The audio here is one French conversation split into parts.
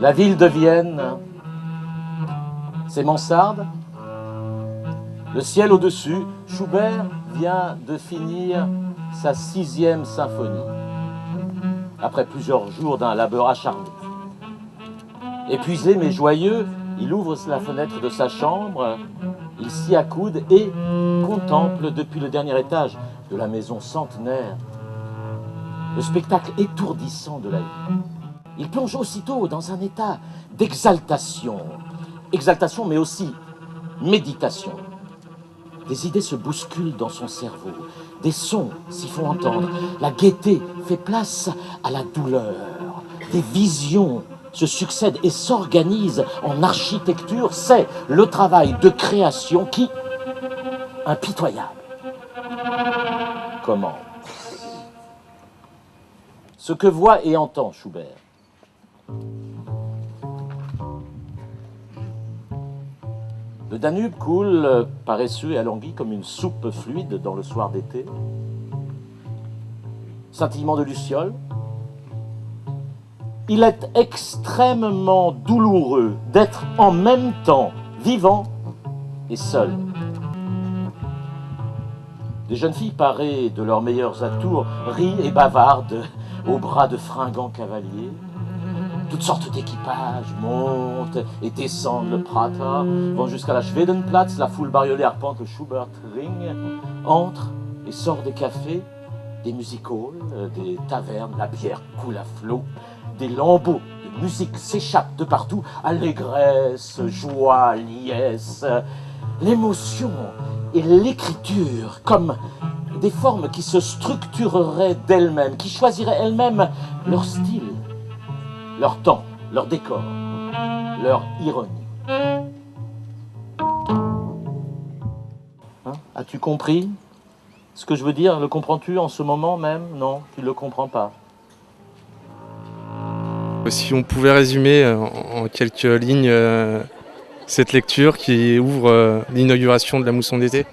La ville de Vienne, ses mansardes, le ciel au-dessus. Schubert vient de finir sa 6e symphonie, après plusieurs jours d'un labeur acharné. Épuisé mais joyeux, il ouvre la fenêtre de sa chambre, il s'y accoude et contemple depuis le dernier étage de la maison centenaire le spectacle étourdissant de la vie. Il plonge aussitôt dans un état d'exaltation, mais aussi méditation. Des idées se bousculent dans son cerveau, des sons s'y font entendre, la gaieté fait place à la douleur, des visions se succèdent et s'organisent en architecture. C'est le travail de création qui, impitoyable, commence. Ce que voit et entend Schubert. Le Danube coule, paresseux et alangui comme une soupe fluide dans le soir d'été. Scintillement de lucioles. Il est extrêmement douloureux d'être en même temps vivant et seul. Des jeunes filles parées de leurs meilleurs atours rient et bavardent au bras de fringants cavaliers. Toutes sortes d'équipages montent et descendent le Prater, vont jusqu'à la Schwedenplatz, la foule bariolée arpente le Schubert-Ring, entre et sort des cafés, des music-halls, des tavernes, la bière coule à flot, des lambeaux de musique s'échappent de partout, allégresse, joie, liesse, l'émotion et l'écriture comme des formes qui se structureraient d'elles-mêmes, qui choisiraient elles-mêmes leur style, leur temps, leur décor, leur ironie. Hein? As-tu compris ce que je veux dire? Le comprends-tu en ce moment même? Non, tu ne le comprends pas. Si on pouvait résumer en quelques lignes cette lecture qui ouvre l'inauguration de la mousson d'été.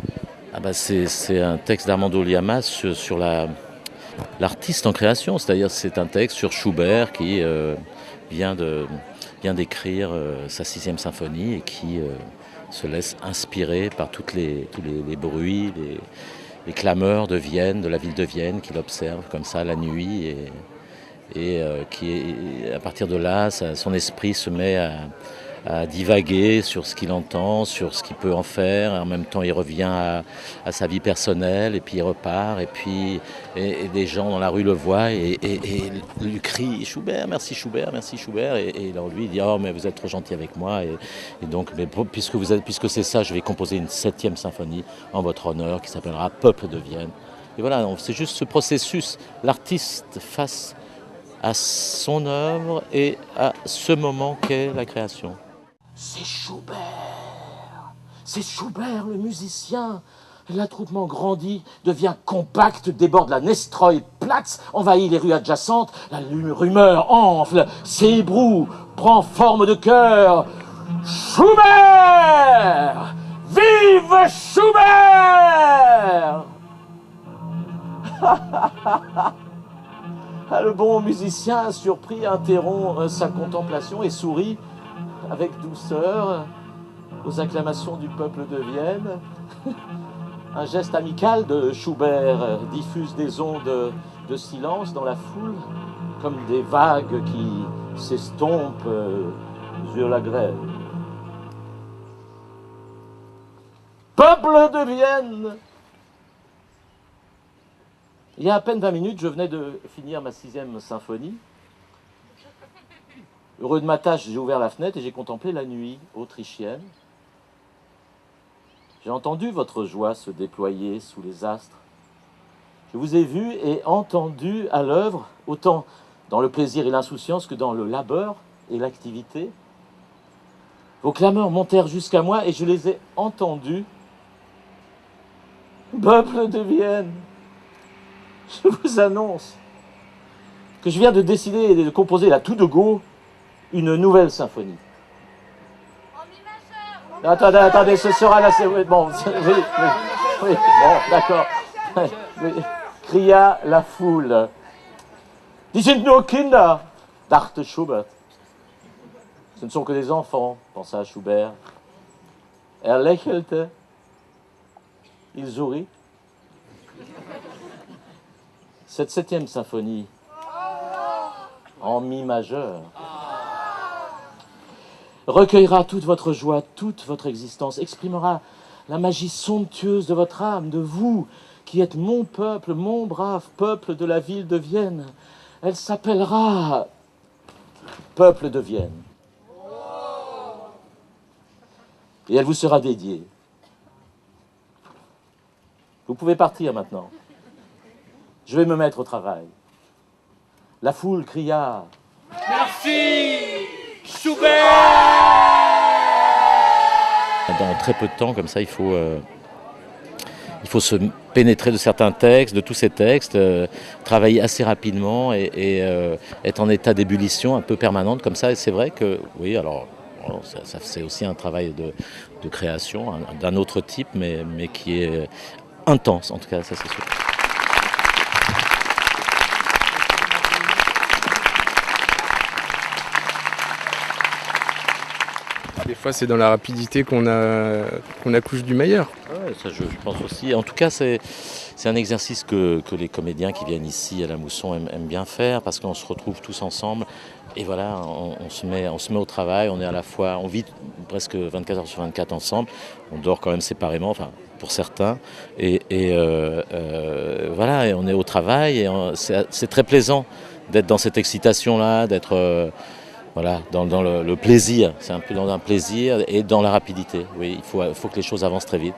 C'est un texte d'Armando Llamas sur l'artiste en création, c'est-à-dire c'est un texte sur Schubert qui vient d'écrire sa 6e symphonie et qui se laisse inspirer par tous les bruits, les clameurs de Vienne, de la ville de Vienne, qu'il observe comme ça la nuit et à partir de là, son esprit se met à divaguer sur ce qu'il entend, sur ce qu'il peut en faire. En même temps, il revient à sa vie personnelle et puis il repart. Et puis des gens dans la rue le voient et lui crient « Schubert, merci Schubert, merci Schubert ». Et alors lui, il dit « Oh, mais vous êtes trop gentil avec moi. » Et donc, mais puisque c'est ça, je vais composer une 7e symphonie en votre honneur qui s'appellera « Peuple de Vienne ». Et voilà, c'est juste ce processus, l'artiste face à son œuvre et à ce moment qu'est la création. C'est Schubert le musicien. L'attroupement grandit, devient compact, déborde la Nestroy-Platz, envahit les rues adjacentes, la rumeur enfle, s'ébroue, prend forme de chœur. Schubert! Vive Schubert! Le bon musicien, surpris, interrompt sa contemplation et sourit avec douceur aux acclamations du peuple de Vienne. Un geste amical de Schubert diffuse des ondes de silence dans la foule, comme des vagues qui s'estompent sur la grève. Peuple de Vienne! Il y a à peine 20 minutes, je venais de finir ma 6e symphonie. Heureux de ma tâche, j'ai ouvert la fenêtre et j'ai contemplé la nuit autrichienne. J'ai entendu votre joie se déployer sous les astres. Je vous ai vu et entendu à l'œuvre, autant dans le plaisir et l'insouciance que dans le labeur et l'activité. Vos clameurs montèrent jusqu'à moi et je les ai entendus. Peuple de Vienne, je vous annonce que je viens de décider de composer là tout de go une nouvelle symphonie. Attendez, ce sera là, c'est bon, oui, bon, d'accord. Cria la foule. Die sind nur Kinder, dachte Schubert. Ce ne sont que des enfants, pensa Schubert. Er lächelte. Il sourit. Cette 7e symphonie, en mi majeur, recueillera toute votre joie, toute votre existence, exprimera la magie somptueuse de votre âme, de vous, qui êtes mon peuple, mon brave peuple de la ville de Vienne. Elle s'appellera Peuple de Vienne. Et elle vous sera dédiée. Vous pouvez partir maintenant. Je vais me mettre au travail. La foule cria « Merci, Schubert !» Dans très peu de temps, comme ça, il faut se pénétrer de certains textes, de tous ces textes, travailler assez rapidement et être en état d'ébullition un peu permanente comme ça. Et c'est vrai que, oui, alors ça c'est aussi un travail de création d'un autre type, mais qui est intense, en tout cas, ça c'est sûr. Des fois, c'est dans la rapidité qu'on accouche du meilleur. Ouais, ça je pense aussi. En tout cas, c'est un exercice que les comédiens qui viennent ici à la Mousson aiment bien faire parce qu'on se retrouve tous ensemble et voilà, on se met au travail. On est à la fois, on vit presque 24 heures sur 24 ensemble. On dort quand même séparément, enfin pour certains. Et voilà, et on est au travail et c'est très plaisant d'être dans cette excitation-là, d'être voilà, dans le plaisir, c'est un peu dans un plaisir et dans la rapidité. Oui, il faut que les choses avancent très vite.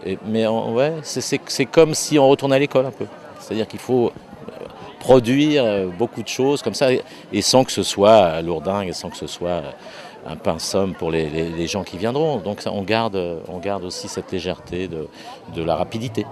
Ouais, c'est comme si on retournait à l'école un peu. C'est-à-dire qu'il faut produire beaucoup de choses comme ça et sans que ce soit lourdingue et sans que ce soit un pain somme pour les gens qui viendront. Donc on garde aussi cette légèreté de la rapidité.